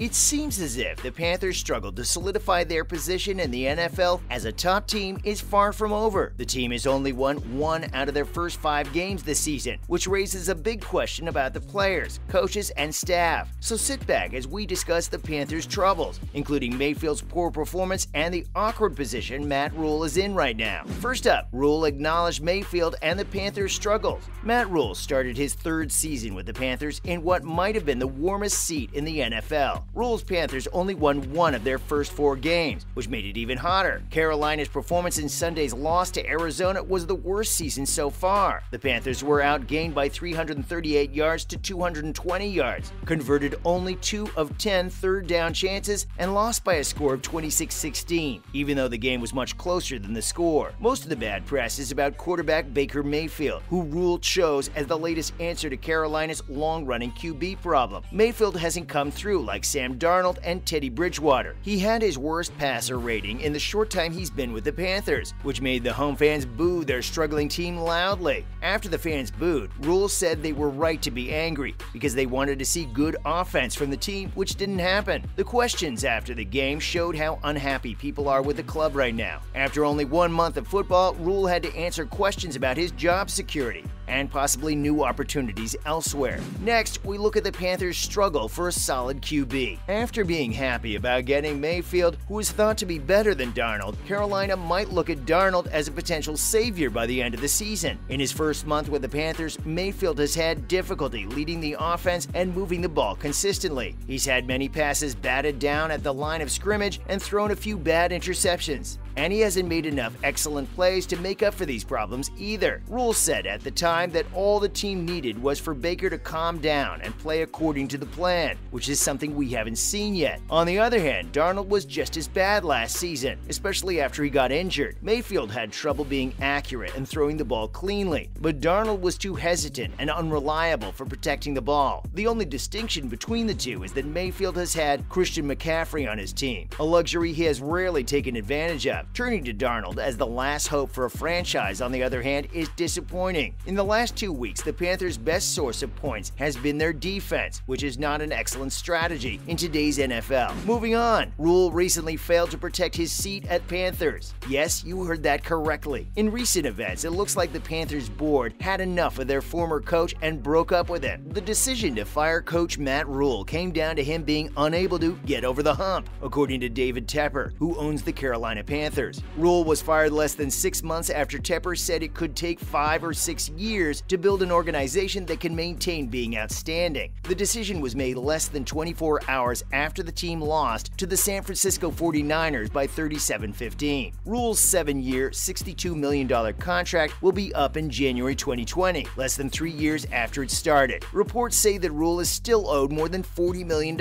It seems as if the Panthers struggled to solidify their position in the NFL as a top team is far from over. The team has only won 1 out of their first 5 games this season, which raises a big question about the players, coaches, and staff. So sit back as we discuss the Panthers' troubles, including Mayfield's poor performance and the awkward position Matt Rhule is in right now. First up, Rhule acknowledged Mayfield and the Panthers' struggles. Matt Rhule started his 3rd season with the Panthers in what might have been the warmest seat in the NFL. Rhule's Panthers only won 1 of their first 4 games, which made it even hotter. Carolina's performance in Sunday's loss to Arizona was the worst season so far. The Panthers were outgained by 338 yards to 220 yards, converted only 2 of 10 third-down chances, and lost by a score of 26-16, even though the game was much closer than the score. Most of the bad press is about quarterback Baker Mayfield, who Rhule chose as the latest answer to Carolina's long-running QB problem. Mayfield hasn't come through like Sam Darnold and Teddy Bridgewater. He had his worst passer rating in the short time he's been with the Panthers, which made the home fans boo their struggling team loudly. After the fans booed, Rhule said they were right to be angry because they wanted to see good offense from the team, which didn't happen. The questions after the game showed how unhappy people are with the club right now. After only 1 month of football, Rhule had to answer questions about his job security and possibly new opportunities elsewhere. Next, we look at the Panthers' struggle for a solid QB. After being happy about getting Mayfield, who is thought to be better than Darnold, Carolina might look at Darnold as a potential savior by the end of the season. In his first month with the Panthers, Mayfield has had difficulty leading the offense and moving the ball consistently. He's had many passes batted down at the line of scrimmage and thrown a few bad interceptions. And he hasn't made enough excellent plays to make up for these problems either. Rhule said at the time that all the team needed was for Baker to calm down and play according to the plan, which is something we haven't seen yet. On the other hand, Darnold was just as bad last season, especially after he got injured. Mayfield had trouble being accurate and throwing the ball cleanly, but Darnold was too hesitant and unreliable for protecting the ball. The only distinction between the two is that Mayfield has had Christian McCaffrey on his team, a luxury he has rarely taken advantage of. Turning to Darnold as the last hope for a franchise, on the other hand, is disappointing. In the last 2 weeks, the Panthers' best source of points has been their defense, which is not an excellent strategy in today's NFL. Moving on, Rhule recently failed to protect his seat at Panthers. Yes, you heard that correctly. In recent events, it looks like the Panthers board had enough of their former coach and broke up with him. The decision to fire coach Matt Rhule came down to him being unable to get over the hump, according to David Tepper, who owns the Carolina Panthers. Rhule was fired less than 6 months after Tepper said it could take 5 or 6 years to build an organization that can maintain being outstanding. The decision was made less than 24 hours after the team lost to the San Francisco 49ers by 37-15. Rhule's 7-year, $62 million contract will be up in January 2020, less than 3 years after it started. Reports say that Rhule is still owed more than $40 million.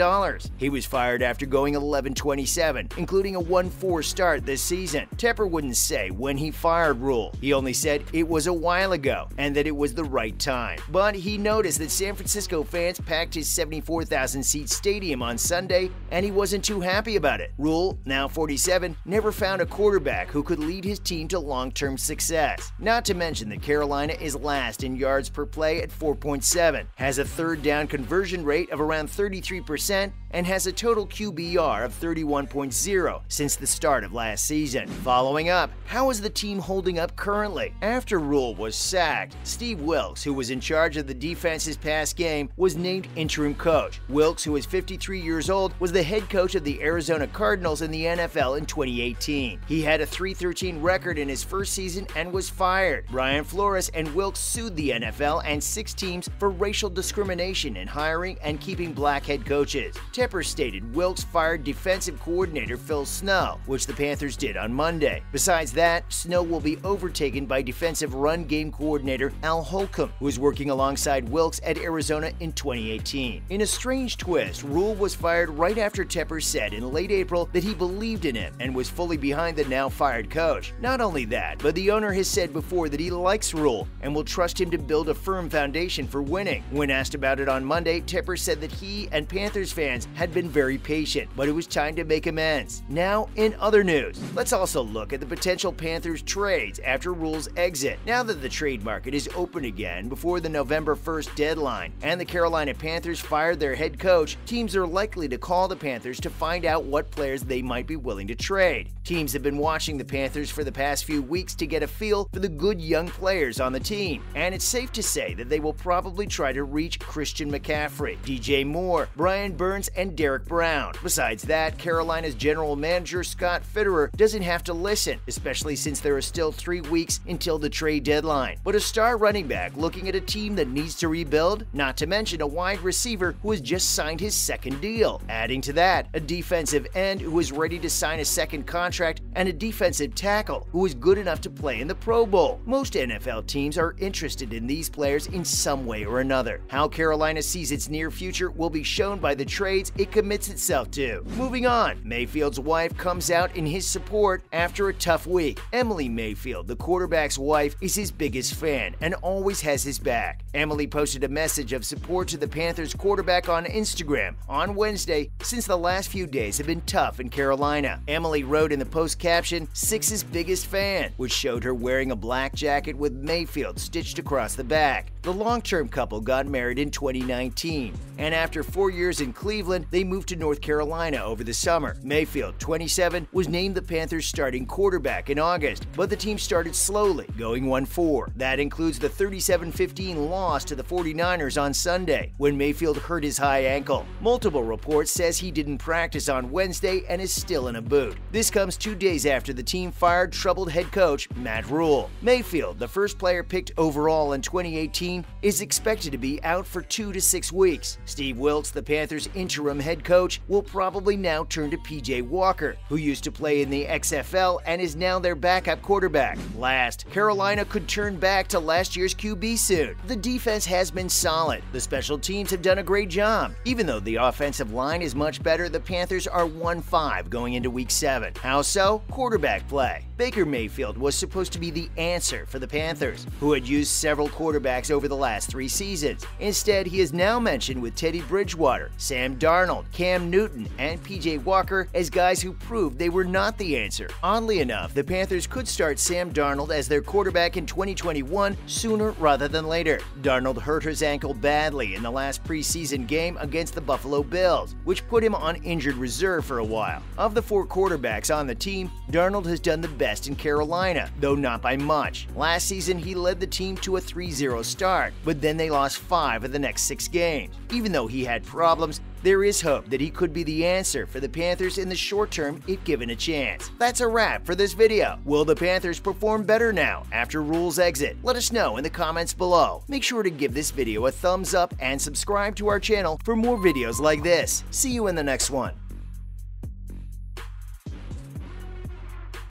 He was fired after going 11-27, including a 1-4 start this season. Tepper wouldn't say when he fired Rhule. He only said it was a while ago and that it was the right time. But he noticed that San Francisco fans packed his 74,000-seat stadium on Sunday, and he wasn't too happy about it. Rhule, now 47, never found a quarterback who could lead his team to long-term success. Not to mention that Carolina is last in yards per play at 4.7, has a third down conversion rate of around 33%, and has a total QBR of 31.0 since the start of last season. Following up, how is the team holding up currently? After Rhule was sacked, Steve Wilks, who was in charge of the defense's past game, was named interim coach. Wilks, who is 53 years old, was the head coach of the Arizona Cardinals in the NFL in 2018. He had a 3-13 record in his first season and was fired. Brian Flores and Wilks sued the NFL and 6 teams for racial discrimination in hiring and keeping black head coaches. Tepper stated Wilks fired defensive coordinator Phil Snow, which the Panthers did on Monday. Besides that, Snow will be overtaken by defensive run game coordinator Al Holcomb, who is working alongside Wilks at Arizona in 2018. In a strange twist, Rhule was fired right after Tepper said in late April that he believed in him and was fully behind the now fired coach. Not only that, but the owner has said before that he likes Rhule and will trust him to build a firm foundation for winning. When asked about it on Monday, Tepper said that he and Panthers fans had been very patient, but it was time to make amends. Now, in other news, let's Let's also look at the potential Panthers trades after Rhule's exit. Now that the trade market is open again before the November 1st deadline and the Carolina Panthers fired their head coach, teams are likely to call the Panthers to find out what players they might be willing to trade. Teams have been watching the Panthers for the past few weeks to get a feel for the good young players on the team, and it's safe to say that they will probably try to reach Christian McCaffrey, DJ Moore, Brian Burns, and Derek Brown. Besides that, Carolina's general manager Scott Fitterer doesn't have to listen, especially since there are still 3 weeks until the trade deadline. But a star running back looking at a team that needs to rebuild, not to mention a wide receiver who has just signed his second deal. Adding to that, a defensive end who is ready to sign a second contract, and a defensive tackle who is good enough to play in the Pro Bowl. Most NFL teams are interested in these players in some way or another. How Carolina sees its near future will be shown by the trades it commits itself to. Moving on, Mayfield's wife comes out in his support after a tough week. Emily Mayfield, the quarterback's wife, is his biggest fan and always has his back. Emily posted a message of support to the Panthers quarterback on Instagram on Wednesday, since the last few days have been tough in Carolina. Emily wrote in the post caption, "Six's biggest fan," which showed her wearing a black jacket with Mayfield stitched across the back. The long-term couple got married in 2019, and after 4 years in Cleveland, they moved to North Carolina over the summer. Mayfield, 27, was named the Panthers' starting quarterback in August, but the team started slowly, going 1-4. That includes the 37-15 loss to the 49ers on Sunday, when Mayfield hurt his high ankle. Multiple reports says he didn't practice on Wednesday and is still in a boot. This comes 2 days after the team fired troubled head coach Matt Rhule. Mayfield, the first player picked overall in 2018, is expected to be out for 2 to 6 weeks. Steve Wilks, the Panthers' interim head coach, will probably now turn to PJ Walker, who used to play in the XFL and is now their backup quarterback. Last, Carolina could turn back to last year's QB soon. The defense has been solid. The special teams have done a great job. Even though the offensive line is much better, the Panthers are 1-5 going into Week 7. How so? Quarterback play. Baker Mayfield was supposed to be the answer for the Panthers, who had used several quarterbacks over the last 3 seasons. Instead, he is now mentioned with Teddy Bridgewater, Sam Darnold, Cam Newton, and PJ Walker as guys who proved they were not the answer. Oddly enough, the Panthers could start Sam Darnold as their quarterback in 2021 sooner rather than later. Darnold hurt his ankle badly in the last preseason game against the Buffalo Bills, which put him on injured reserve for a while. Of the 4 quarterbacks on the team, Darnold has done the best in Carolina, though not by much. Last season, he led the team to a 3-0 start, but then they lost 5 of the next 6 games. Even though he had problems, there is hope that he could be the answer for the Panthers in the short term if given a chance. That's a wrap for this video. Will the Panthers perform better now after Rhule's exit? Let us know in the comments below. Make sure to give this video a thumbs up and subscribe to our channel for more videos like this. See you in the next one.